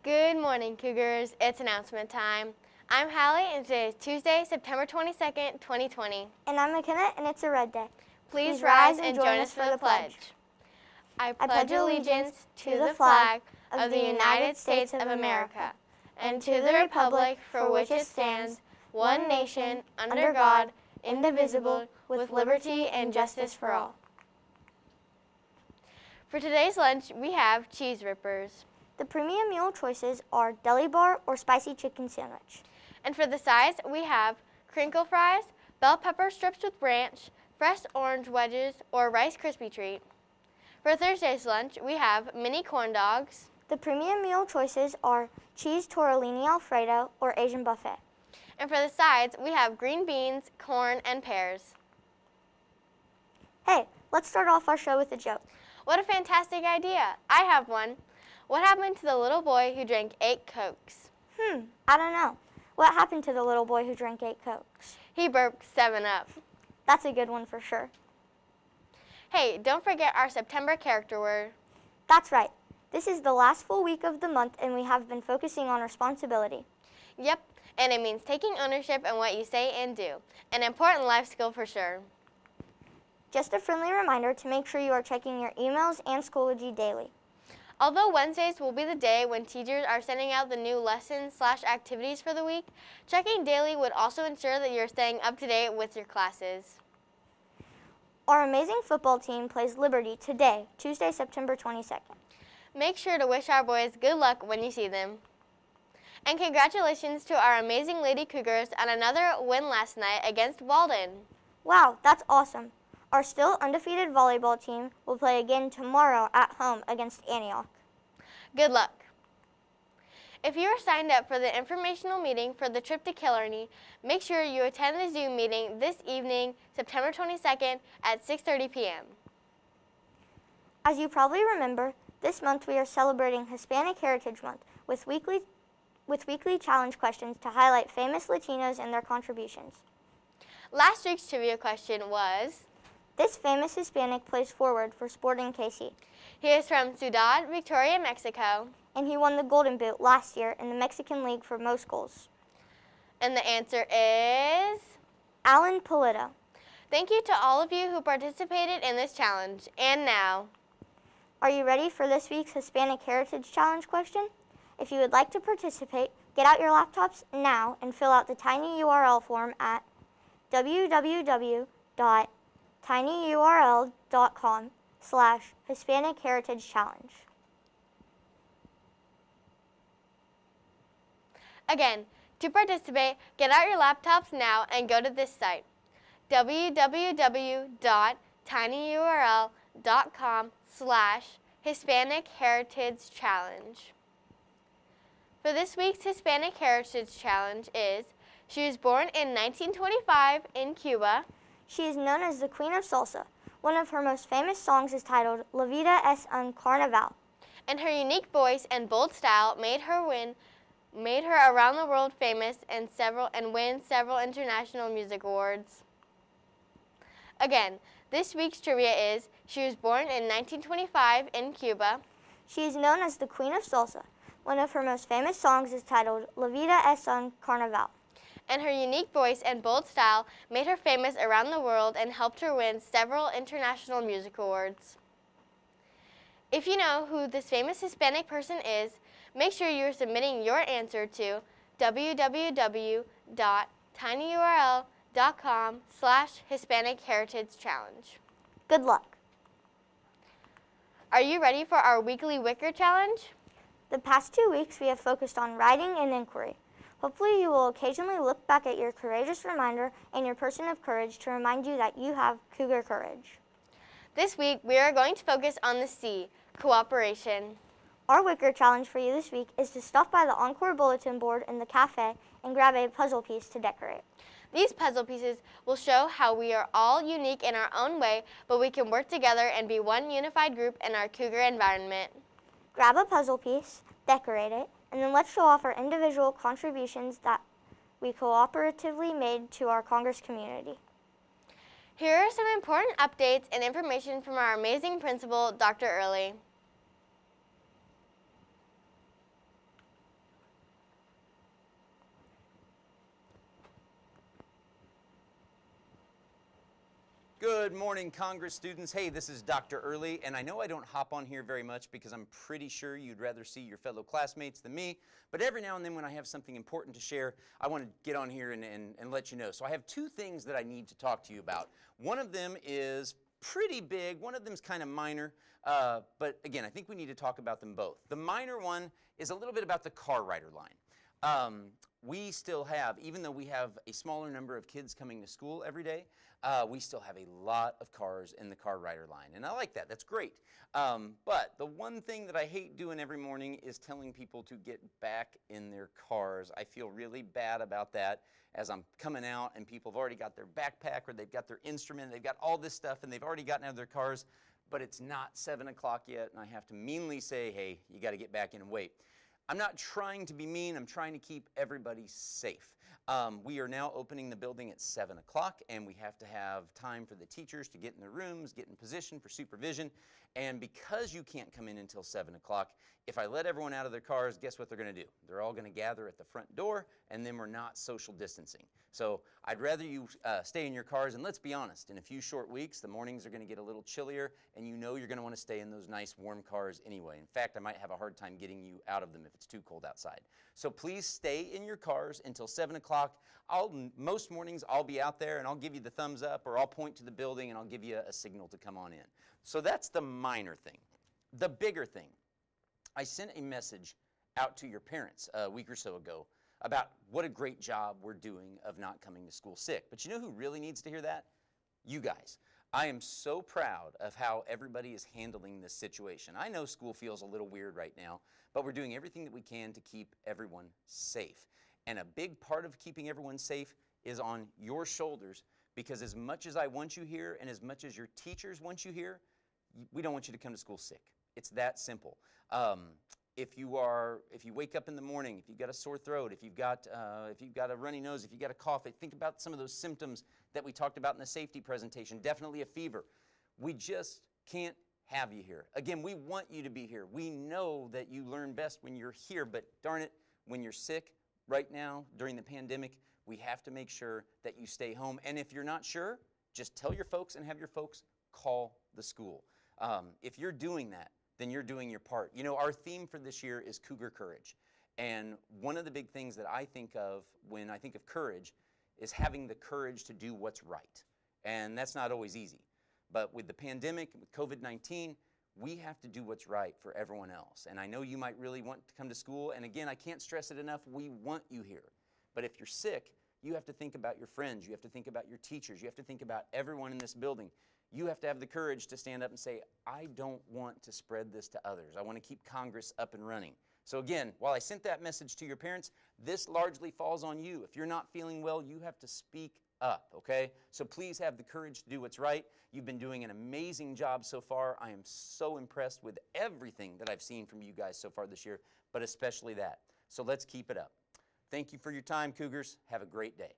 Good morning, Cougars. It's announcement time. I'm Hallie, and today is Tuesday, September 22nd, 2020. And I'm McKenna, and it's a red day. Please rise and join us for the pledge. I pledge allegiance to the flag of the United States of America and to the republic for which it stands, one nation, under God, indivisible, with liberty and justice for all. For today's lunch, we have cheese rippers. The premium meal choices are deli bar or spicy chicken sandwich. And for the sides, we have crinkle fries, bell pepper strips with ranch, fresh orange wedges, or Rice Krispie treat. For Thursday's lunch, we have mini corn dogs. The premium meal choices are cheese tortellini Alfredo or Asian buffet. And for the sides, we have green beans, corn, and pears. Hey, let's start off our show with a joke. What a fantastic idea! I have one. What happened to the little boy who drank 8 Cokes? I don't know. What happened to the little boy who drank 8 Cokes? He burped 7-Up. That's a good one for sure. Hey, don't forget our September character word. That's right. This is the last full week of the month, and we have been focusing on responsibility. Yep, and it means taking ownership in what you say and do. An important life skill for sure. Just a friendly reminder to make sure you are checking your emails and Schoology daily. Although Wednesdays will be the day when teachers are sending out the new lessons/activities for the week, checking daily would also ensure that you're staying up to date with your classes. Our amazing football team plays Liberty today, Tuesday, September 22nd. Make sure to wish our boys good luck when you see them. And congratulations to our amazing Lady Cougars on another win last night against Walden. Wow, that's awesome. Our still undefeated volleyball team will play again tomorrow at home against Antioch. Good luck. If you are signed up for the informational meeting for the trip to Killarney, make sure you attend the Zoom meeting this evening, September 22nd at 6:30 p.m. As you probably remember, this month we are celebrating Hispanic Heritage Month with weekly challenge questions to highlight famous Latinos and their contributions. Last week's trivia question was, this famous Hispanic plays forward for Sporting KC. He is from Ciudad Victoria, Mexico. And he won the Golden Boot last year in the Mexican League for most goals. And the answer is Alan Polito. Thank you to all of you who participated in this challenge. And now, are you ready for this week's Hispanic Heritage Challenge question? If you would like to participate, get out your laptops now and fill out the tiny URL form at www.tinyurl.com/Hispanic Heritage Challenge. Again, to participate, get out your laptops now and go to this site, www.tinyurl.com/Hispanic Heritage Challenge. For this week's Hispanic Heritage Challenge is, she was born in 1925 in Cuba. She is known as the Queen of Salsa. One of her most famous songs is titled La Vida es un Carnaval. And her unique voice and bold style made her around the world famous and win several international music awards. Again, this week's trivia is, she was born in 1925 in Cuba. She is known as the Queen of Salsa. One of her most famous songs is titled La Vida es un Carnaval. And her unique voice and bold style made her famous around the world and helped her win several international music awards. If you know who this famous Hispanic person is, make sure you are submitting your answer to www.tinyurl.com/Hispanic Heritage Challenge. Good luck. Are you ready for our weekly Wicker Challenge? The past 2 weeks we have focused on writing and inquiry. Hopefully you will occasionally look back at your courageous reminder and your person of courage to remind you that you have Cougar courage. This week we are going to focus on the C, cooperation. Our Wicker Challenge for you this week is to stop by the Encore bulletin board in the cafe and grab a puzzle piece to decorate. These puzzle pieces will show how we are all unique in our own way, but we can work together and be one unified group in our Cougar environment. Grab a puzzle piece, decorate it, and then let's show off our individual contributions that we cooperatively made to our Congress community. Here are some important updates and information from our amazing principal, Dr. Early. Good morning, Congress students. Hey, this is Dr. Early, and I know I don't hop on here very much because I'm pretty sure you'd rather see your fellow classmates than me, but every now and then when I have something important to share, I want to get on here and let you know. So I have two things that I need to talk to you about. One of them is pretty big, one of them is kind of minor, but again, I think we need to talk about them both. The minor one is a little bit about the car rider line. We still have, even though we have a smaller number of kids coming to school every day, we still have a lot of cars in the car rider line. And I like that, that's great. But the one thing that I hate doing every morning is telling people to get back in their cars. I feel really bad about that as I'm coming out and people have already got their backpack or they've got their instrument, they've got all this stuff and they've already gotten out of their cars, but it's not 7 o'clock yet and I have to meanly say, hey, you got to get back in and wait. I'm not trying to be mean, I'm trying to keep everybody safe. We are now opening the building at 7 o'clock and we have to have time for the teachers to get in their rooms, get in position for supervision. And because you can't come in until 7 o'clock, if I let everyone out of their cars, guess what they're going to do? They're all going to gather at the front door and then we're not social distancing. So I'd rather you stay in your cars, and let's be honest, in a few short weeks, the mornings are going to get a little chillier and you know you're going to want to stay in those nice warm cars anyway. In fact, I might have a hard time getting you out of them if it's too cold outside. So please stay in your cars until 7 o'clock. Most mornings I'll be out there and I'll give you the thumbs up or I'll point to the building and I'll give you a signal to come on in. So that's the minor thing. The bigger thing, I sent a message out to your parents a week or so ago about what a great job we're doing of not coming to school sick. But you know who really needs to hear that? You guys. I am so proud of how everybody is handling this situation. I know school feels a little weird right now, but we're doing everything that we can to keep everyone safe. And a big part of keeping everyone safe is on your shoulders, because as much as I want you here and as much as your teachers want you here, we don't want you to come to school sick. It's that simple. If you wake up in the morning, if you've got a sore throat, if you've got a runny nose, if you've got a cough, think about some of those symptoms that we talked about in the safety presentation. Definitely a fever. We just can't have you here. Again, we want you to be here. We know that you learn best when you're here, but darn it, when you're sick right now during the pandemic, we have to make sure that you stay home. And if you're not sure, just tell your folks and have your folks call the school. If you're doing that, then you're doing your part. You know, our theme for this year is Cougar Courage. And one of the big things that I think of when I think of courage is having the courage to do what's right. And that's not always easy. But with the pandemic, with COVID-19, we have to do what's right for everyone else. And I know you might really want to come to school. And again, I can't stress it enough, we want you here. But if you're sick, you have to think about your friends. You have to think about your teachers. You have to think about everyone in this building. You have to have the courage to stand up and say, I don't want to spread this to others. I want to keep Congress up and running. So again, while I sent that message to your parents, this largely falls on you. If you're not feeling well, you have to speak up, okay? So please have the courage to do what's right. You've been doing an amazing job so far. I am so impressed with everything that I've seen from you guys so far this year, but especially that. So let's keep it up. Thank you for your time, Cougars. Have a great day.